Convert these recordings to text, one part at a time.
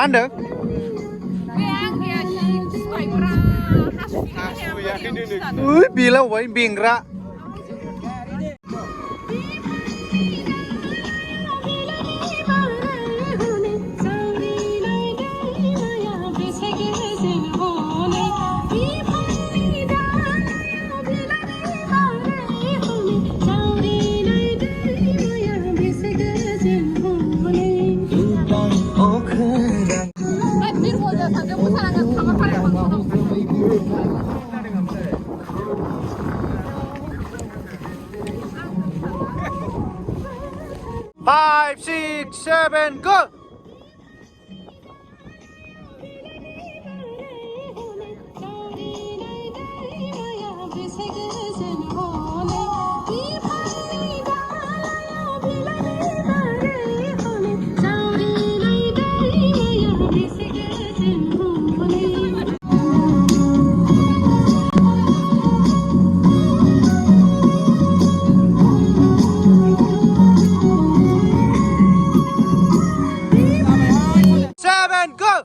मा होनदों? ओइ बेला अबाय बेंग्रा Five, 6, 7, go! Go!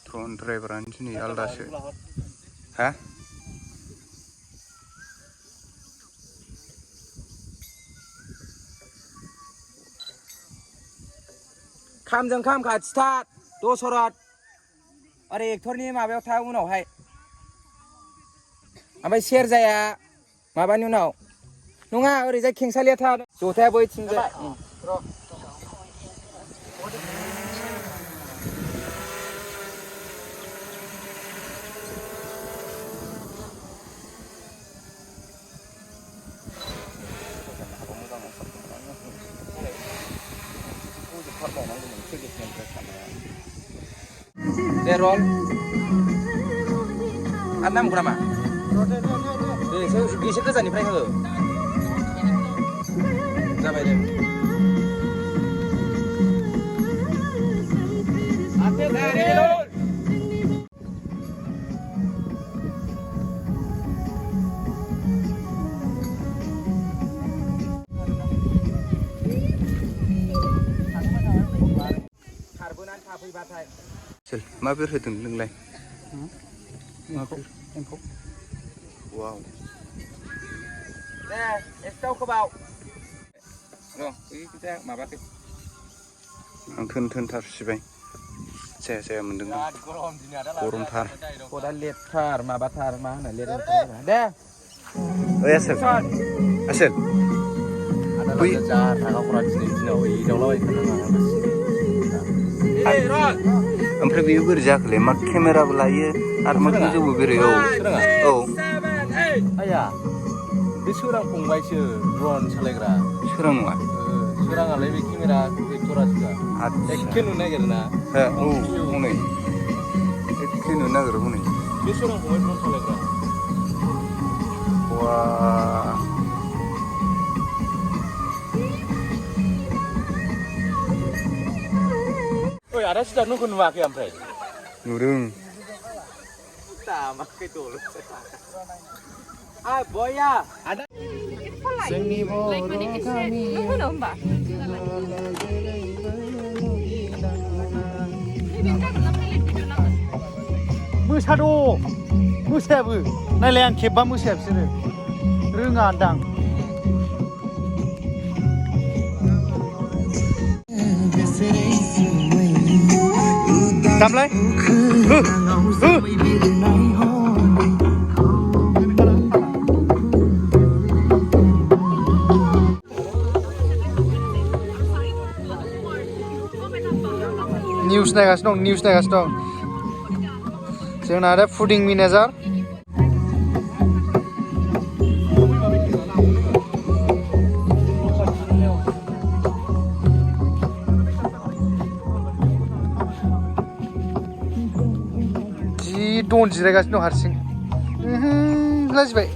Drone driver ini alda sih, hah? खामजों खाम खा स्टार्ट दसरात आरो एक्टरनि माबायाव था उनावहाय ओमफ्राय सेरजाया माबानि उनाव नङा ओरैजाय खेंसालिया था जथाया बैथिंजाय deh roll ada mau berapa? Deh saya bisa ke sana pergi ke sampai deh apa dari roll karbonan kafe batai Sel, mampir itu nilai. Mampir. Wow. Nah, estau ke bawah. Loh, ini kita maaf ya. Ang tar sibai. Saya mendengar. Korum tar. Koda letar, mabatar mana letar. Dah. Oh ya sel. Asel. Ada lejar, agak kurang sini. Oi, dah lawai kan. Hey, roll. ओमफ्राय बेयो बोरै जाखोलै मा केमेराबो लायो आरो मा गोजौबो बेरायो औ आया बे सोरां फंबायसो ड्रन सालायग्रा सोरां नङा सोराङालाय बे केमेरा एक्टरासो एखे नुनो नागिरोना औ हनै एखे नुनो नागिरो हनै बे सोरां फंबाय ड्रन सालायग्रा वा Oi, ada sudah nunggu nuwaki ampai. Nurung. Sama kayak dulu. Ah, boya, ada. Seni Bodo kami. Musado, musabu. Nailai an kebab musab sini. Runga andang. Tamlai. News nagasno, news nagasno. Jangan ada fooding manager. Don't jiregasno harsing. Let's wait.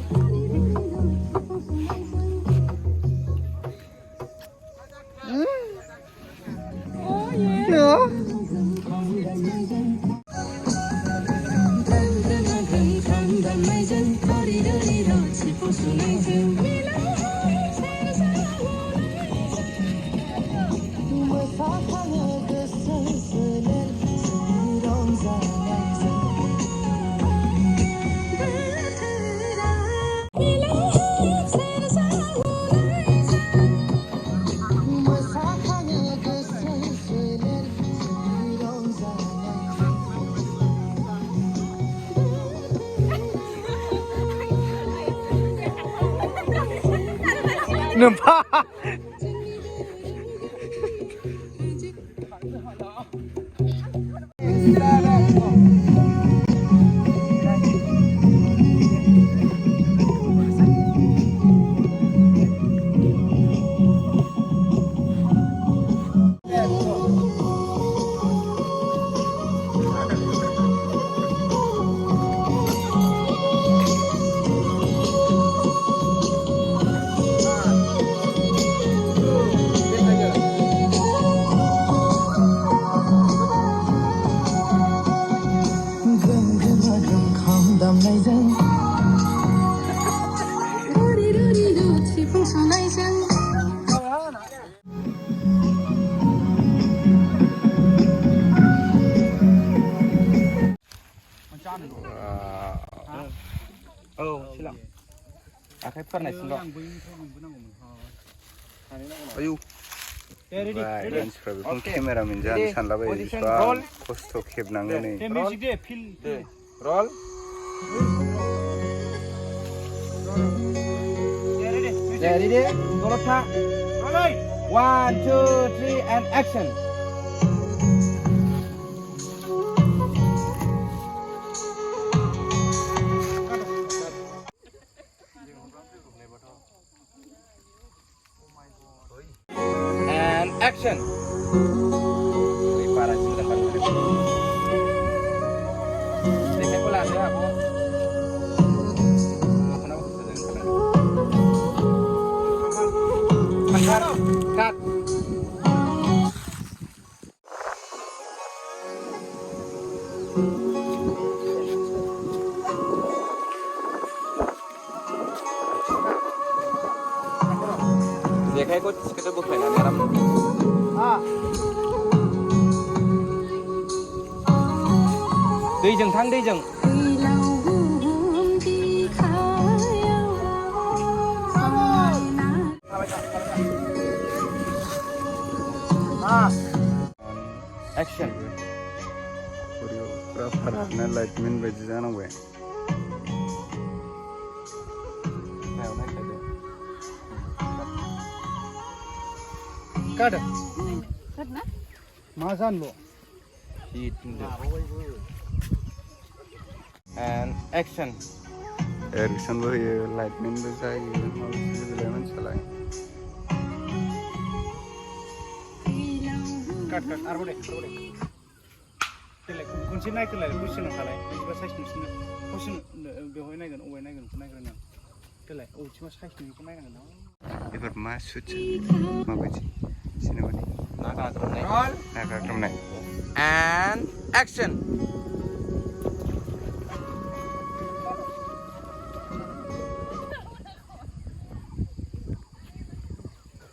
Nampak. Oh, silang. Akhirnya pernah sih dong. Ayo. मानसिफ्रा बेखौनो cameramen जानो सानलाबायो बेसेबां खस्थ' खेबनाङो नै Roll. Ready deh. Tolong tak. 1, 2, 3 and action. And action. Parah sih udah paling gede. Dek aku lah ya aku. Cut. Dia kayak kok kita bukan garam. दैजों थां दैजों. Action. Koreografarnya lightman baयदि जानांबाय. Cut. मा जानो And action. Reactionबो होयो lightmanबो जायो माबायदिलाय मानसियालाय. Cut आरोबाव दे देलाय खनसे नायग्रोलाय कुइसनाव थालाय बिदिबा साइज नोंसिनो कुइसन बेवहाय नायगोन अबाय नायगोन बेखौ नायग्रोनां देलाय अबेथिंबा साइज बेखौ नायनांगोन ना एबार मा सुटसो माबायदि सिनेमानि नागाग्रोमनाय And action.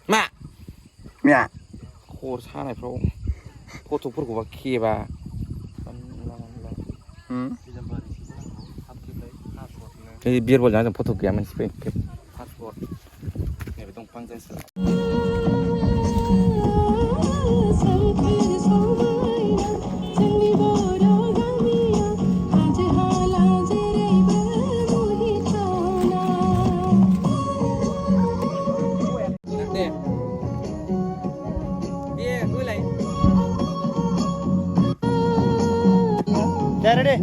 मा मिया खर सानायफ्राव गथ'फोरखौबा खेबा बिरबल जानो फट' गैया मोनसे पासपर्ट नैबे दंफां जायसो Ready?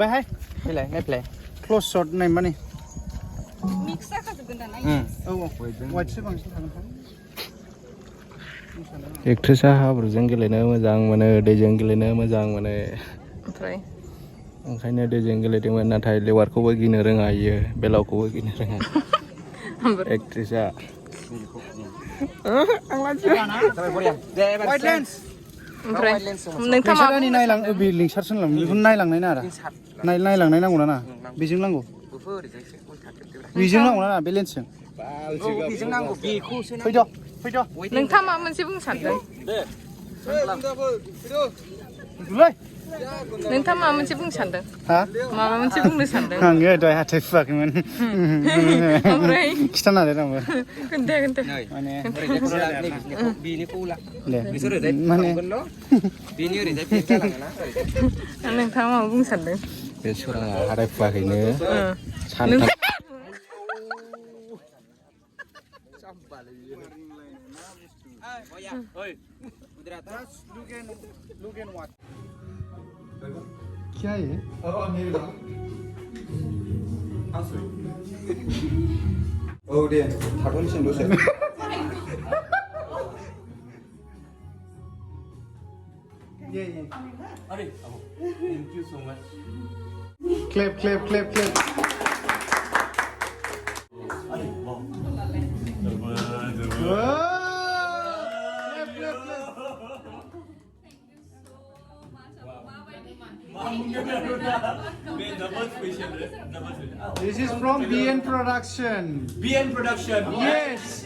मोनबायहाय फैलाय नायफैलाय क्ल'ज शट नाय माने मिक्स जाखाजोबगोन दाना औ वाइटसो बांसिन थागोन एक्ट्रेसा हाब्रुजों गेलेनो मोजां मोनो दैजों गेलेनो मोजां मोनो ओमफ्राय ओंखायनो दैजों गेलेदोंमोन नाथाय लेवारखौबो गिनो रोङा इयो बेलावखौबो गिनो रोङा एक्ट्रेसा वाइट लेन्स ओमफ्राय नोंथाङा लिंसारनि नायलां बे लिंसारसो होनलां बेखौ नायलांनाय ना आरो नायलांनाय नांगौना ना बेजों नांगौ बेजों नांगौना ना बे लेन्सजों बेजों नांगौ बेखौसो फैद' फैद' नोंथाङा माबा मोनसे बुंनो सानदों नोंथाङा माबा मोनसे बुंनो सानदों हा माबा मोनसे बुंनो सानदों आङो दहाय हाथाय फुवाखैमोन ओमफ्राय खिथानालाय आंबो खोन्था माने बेनिखौ ला दे बिसोर ओरैजाय माने बेनि ओरैजाय पेक जालाङोना नोंथाङा माबा बुंनो सानदों बे सोराङा हाथाय फुवाखैनो क्या है औ दे थाथ'नोसै दसे Clap, clap, clap, clap. This is from BN Production. BN Production. Yes.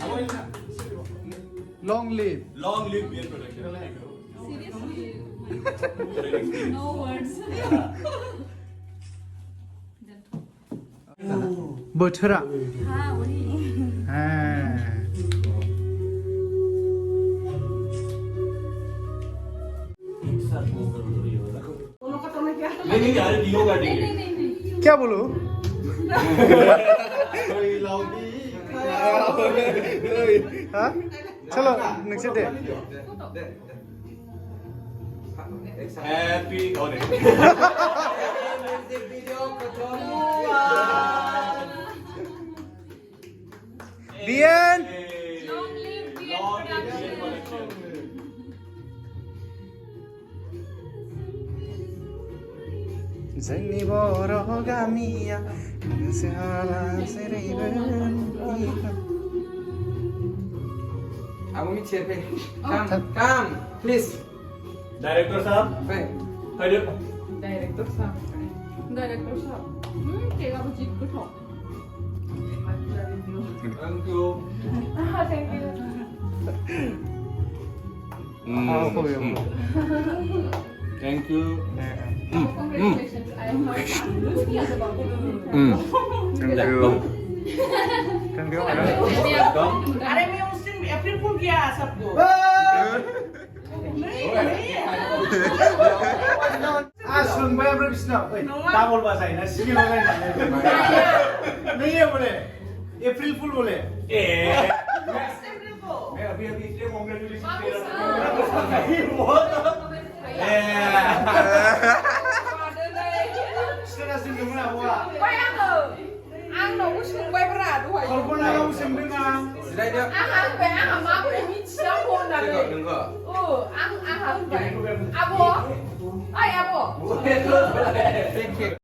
Long live. Long live BN Production. No words Bwthwra. हाँ वही नहीं यार डिओ काटेंगे क्या बोलूं? हाँ? चलो next day. Happy holiday. BN. Long live BN Production जोंनि बर' गामिया गोसोहाला जेरैबो aku mikir pe come please Director साहब pe हाइड Director साहब केगा बुझी कुछ हो thank you thank you thank you congratulations I am my son Thank you. अरे मैं उस दिन अप्रैल फूल किया सबको सोंबाय ओमफ्राय बिसिनाव डाबल बाजायोना सिगिल बाजायनानै नहीं है बोले अप्रैल फुल बोले ए अप्रैल को मैं अभी इसलिए कांग्रेचुलेशन दे रहा स्टेटास दोनदोंमोन आब'आ ओमफ्राय आंनावबो सोंबायब्रा दहाय कल्पनायाव सोंदों आं जिरायदो आंहा होनबाय आंहा माबोरै मिथिनांगौ होननानै नोंगौ आंहा होनबाय आब' ओइ आब' Thank you.